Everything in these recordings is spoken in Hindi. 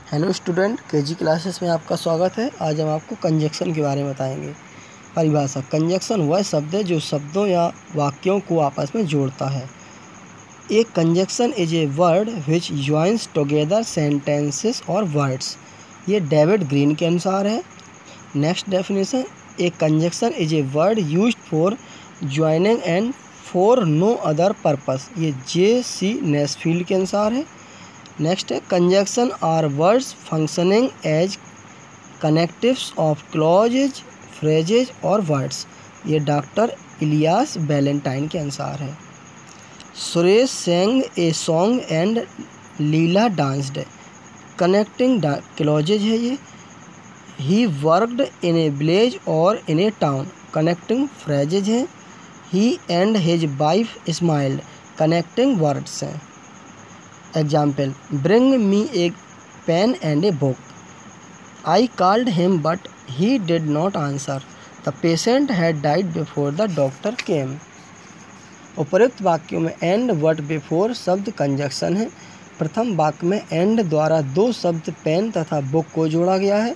हेलो स्टूडेंट, केजी क्लासेस में आपका स्वागत है। आज हम आपको कंजक्शन के बारे में बताएंगे। परिभाषा: कंजक्शन वह शब्द है जो शब्दों या वाक्यों को आपस में जोड़ता है। एक conjunction is a word which joins together sentences और वर्ड्स। ये डेविड ग्रीन के अनुसार है। Next definition: a conjunction is a word used for joining and for no other purpose. ये J.C. नेस्फील्ड के अनुसार है। नेक्स्ट है conjunction are words functioning as connectives of clauses, phrases और वर्ड्स। ये डॉक्टर इलियास वैलेंटाइन के अनुसार है। Suresh sang a song and Leela danced. Connecting clauses है ये। He worked in a village और in a town. Connecting phrases है। He and his wife smiled. Connecting words हैं। Example: bring me a pen and a book. I called him but he did not answer. The patient had died before the doctor came. उपरोक्त वाक्यों में एंड वट बिफोर शब्द कंजक्शन है। प्रथम वाक्य में एंड द्वारा दो शब्द पेन तथा बुक को जोड़ा गया है।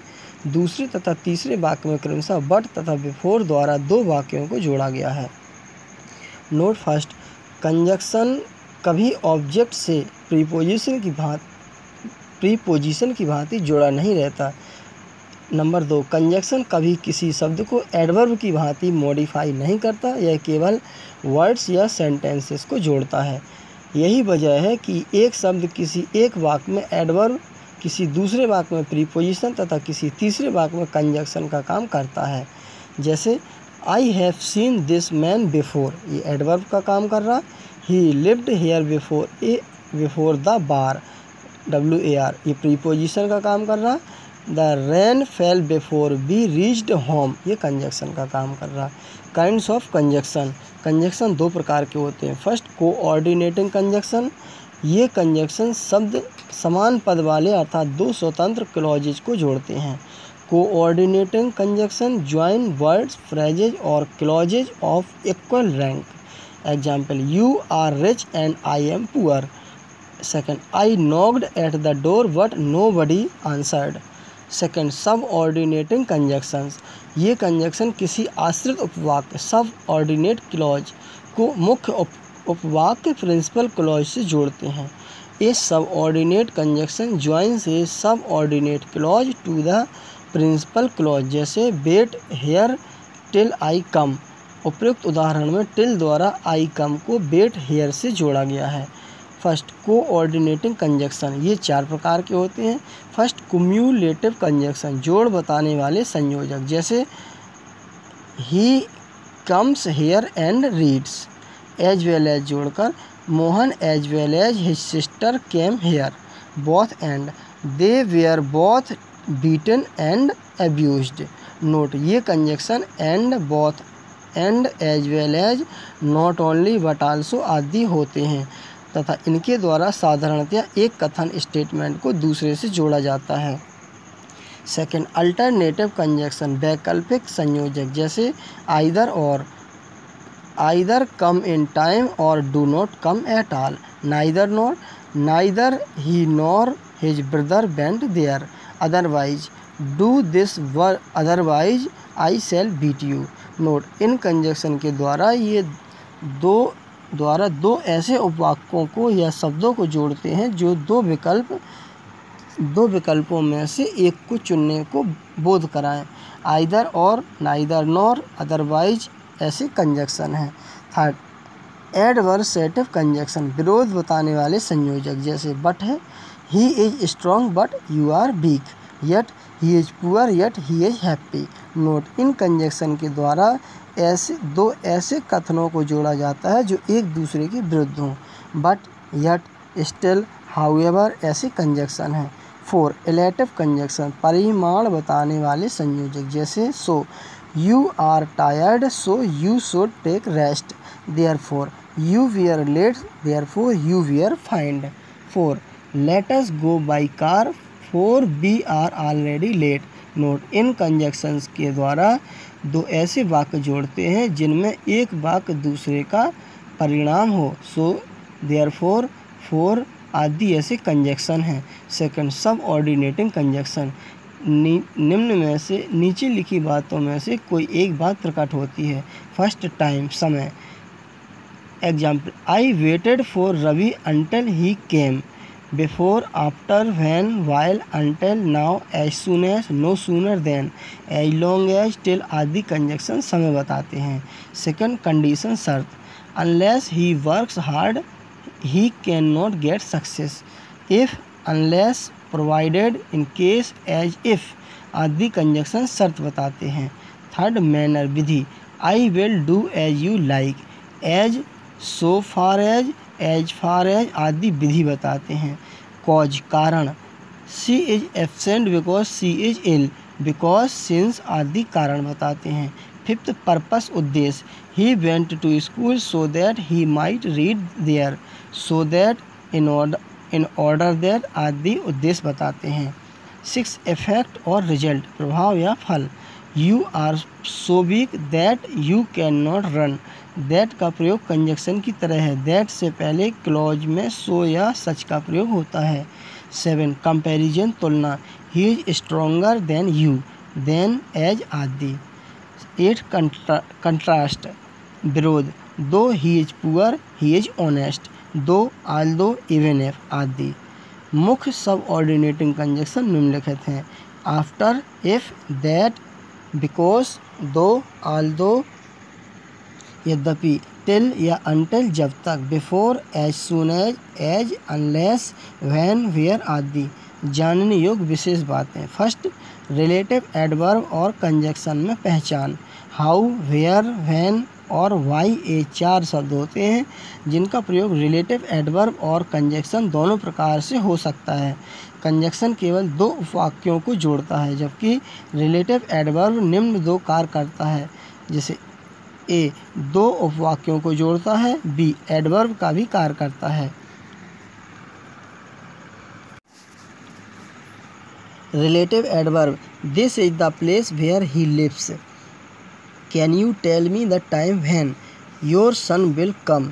दूसरे तथा तीसरे वाक्य में क्रमशः वट तथा बिफोर द्वारा दो वाक्यों को जोड़ा गया है। नोट फर्स्ट: कंजक्शन कभी ऑब्जेक्ट से प्रीपोजिशन की भांति जोड़ा नहीं रहता। नंबर 2: कंजक्शन कभी किसी शब्द को एडवर्ब की भांति मॉडिफाई नहीं करता। यह केवल वर्ड्स या सेंटेंसेस को जोड़ता है। यही वजह है कि एक शब्द किसी एक वाक्य में एडवर्ब, किसी दूसरे वाक्य में प्रीपोजिशन तथा किसी तीसरे वाक्य में कंजक्शन का काम करता है। जैसे I have seen this man before, ये एडवर्ब का काम कर रहा। He lived here before the bar, WAR, ये प्रीपोजिशन का काम कर रहा। The rain fell before we reached home, ये कंजक्शन का काम कर रहा। काइंड्स ऑफ कंजक्शन: कंजक्शन दो प्रकार के होते हैं। First, coordinating conjunction. ये कंजक्शन शब्द समान पद वाले अर्थात दो स्वतंत्र क्लॉजेज को जोड़ते हैं। Coordinating conjunction join words, phrases और clauses of equal rank. Example: you are rich and I am poor. Second, I knocked at the door but nobody answered. Second, subordinating conjunctions. ये कंजक्शन किसी आश्रित उपवाक्य सबऑर्डिनेट क्लॉज को मुख्य उपवाक्य प्रिंसिपल क्लॉज से जोड़ते हैं। A subordinate conjunction joins a subordinate clause to the principal clause. जैसे wait here till I come. उपयुक्त उदाहरण में टिल द्वारा आई कम को वेट हेयर से जोड़ा गया है। First, coordinating conjunction. ये चार प्रकार के होते हैं। फर्स्ट, क्यूम्युलेटिव कंजक्शन, जोड़ बताने वाले संयोजक। जैसे ही comes here and reads, as well as जोड़कर Mohan as well as his sister came here, both and they were both beaten and abused. Note: ये conjunction and, both and, as well as, not only but also आदि होते हैं तथा इनके द्वारा साधारणतया एक कथन स्टेटमेंट को दूसरे से जोड़ा जाता है। सेकंड, अल्टरनेटिव कंजक्शन, वैकल्पिक संयोजक। जैसे आइदर और, आइदर कम इन टाइम और do not come at all. Neither nor, neither he nor his brother went there. Otherwise, do this or otherwise I shall beat you. Note: इन कंजक्शन के द्वारा दो ऐसे उपवाक्यों को या शब्दों को जोड़ते हैं जो दो विकल्पों में से एक को चुनने को बोध कराएं। आइदर और, नाइदर नॉर, अदरवाइज ऐसे कंजक्शन हैं। थर्ड, एडवर्सेटिव कंजक्शन, विरोध बताने वाले संयोजक। जैसे बट है, he is strong but you are weak, yet he is poor yet he is happy. Note: इन कंजक्शन के द्वारा ऐसे कथनों को जोड़ा जाता है जो एक दूसरे के विरुद्ध हों। बट, येट, स्टिल, हाउएवर ऐसे कंजक्शन हैं। 4, एलेटिव कंजक्शन, परिमाण बताने वाले संयोजक। जैसे so you are tired so you should take rest, therefore you were late therefore you were fined. 4, let us go by car for we are already late. Note: इन कंजक्शंस के द्वारा दो ऐसे वाक्य जोड़ते हैं जिनमें एक वाक्य दूसरे का परिणाम हो। सो, देयरफॉर, फॉर, आदि ऐसे कंजक्शन हैं। सेकंड, सब ऑर्डिनेटिंग कंजक्शन, निम्न में से नीचे लिखी बातों में से कोई एक बात प्रकट होती है। फर्स्ट, टाइम, समय। Example, I waited for Ravi until he came, before, after, when, while, until, now, as soon as, no sooner than, as long as, till आदि कंजक्शन समय बताते हैं। सेकंड, कंडीशन, शर्त। Unless he works hard he can not get success, if, unless, provided, in case, as if आदि कंजक्शन शर्त बताते हैं। थर्ड, मैनर, विधि। I will do as you like, as, so far as far as आदि विधि बताते हैं। कॉज, कारण। She is absent because she is ill, because, since आदि कारण बताते हैं। फिफ्थ, पर्पस, उद्देश्य। He went to school so that he might read there, so that, in order that आदि उद्देश्य बताते हैं। सिक्स, इफेक्ट और रिजल्ट, प्रभाव या फल। You are so weak that you can not run, that का प्रयोग कंजक्शन की तरह है। दैट से पहले क्लॉज में सो या सच का प्रयोग होता है। सेवन, कंपैरिजन, तुलना। He is stronger than you, than, as आदि। एट, कंट्रास्ट, विरोध। Though he is poor he is honest, though, although, even if आदि। मुख्य सब ऑर्डिनेटिंग कंजक्शन निम्नलिखित हैं। After, if, that, because, though, although, यद्यपि, टिल या अनटिल जब तक, before, as soon as, unless, when, where आदि। जानने योग्य विशेष बातें। फर्स्ट, रिलेटिव एडवर्ब और कंजक्शन में पहचान। हाउ, वेयर, व्हेन और व्हाई ये चार शब्द होते हैं जिनका प्रयोग रिलेटिव एडवर्ब और कंजक्शन दोनों प्रकार से हो सकता है। कंजक्शन केवल दो उपवाक्यों को जोड़ता है, जबकि रिलेटिव एडवर्ब निम्न दो कार्य करता है, जैसे ए, दो उपवाक्यों को जोड़ता है, बी, एडवर्ब का भी कार्य करता है। Relative adverb, this is the place where he lives, can you tell me the time when your son will come.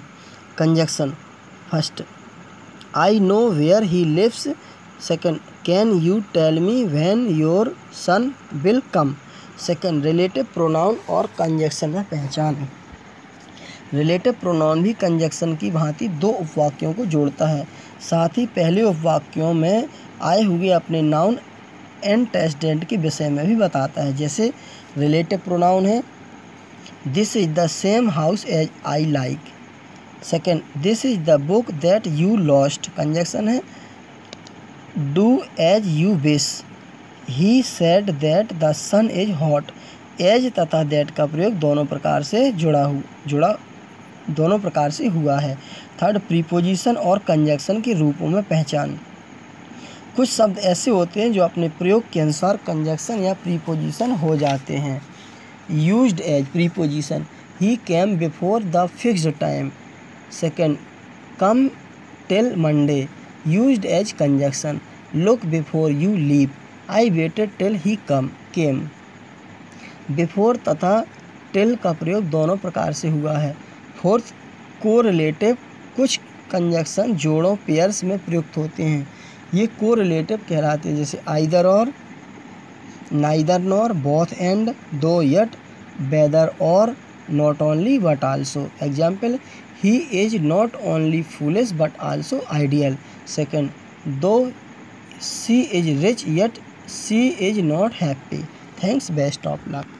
Conjunction, first, I know where he lives. Second, can you tell me when your son will come. Second, relative pronoun और कंजक्शन में पहचान। रिलेटिव प्रोनाउन भी कंजक्शन की भांति दो उपवाक्यों को जोड़ता है, साथ ही पहले उपवाक्यों में आए हुए अपने नाउन एंटेसेडेंट के विषय में भी बताता है। जैसे रिलेटिव प्रोनाउन है, this is the same house as I like. Second, this is the book that you lost. Conjunction है, do as you wish. He said that the sun is hot. As तथा दैट का प्रयोग दोनों प्रकार से हुआ है। थर्ड, प्रीपोजिशन और कंजक्शन के रूपों में पहचान। कुछ शब्द ऐसे होते हैं जो अपने प्रयोग के अनुसार कंजक्शन या प्रीपोजिशन हो जाते हैं। Used as, preposition. He came before the fixed time. Second, come till Monday, used as conjunction. Look before you leave, I waited till he came. Before तथा टिल का प्रयोग दोनों प्रकार से हुआ है। फोर्थ, कोरिलेटिव, कुछ कंजक्शन जोड़ों पेयर्स में प्रयुक्त होते हैं, ये कोरिलेटिव कहलाते हैं, जैसे आइदर और, neither nor, both and, though yet, whether or, not only but also. Example, he is not only foolish but also ideal. Second, though she is rich yet she is not happy. Thanks, best of luck.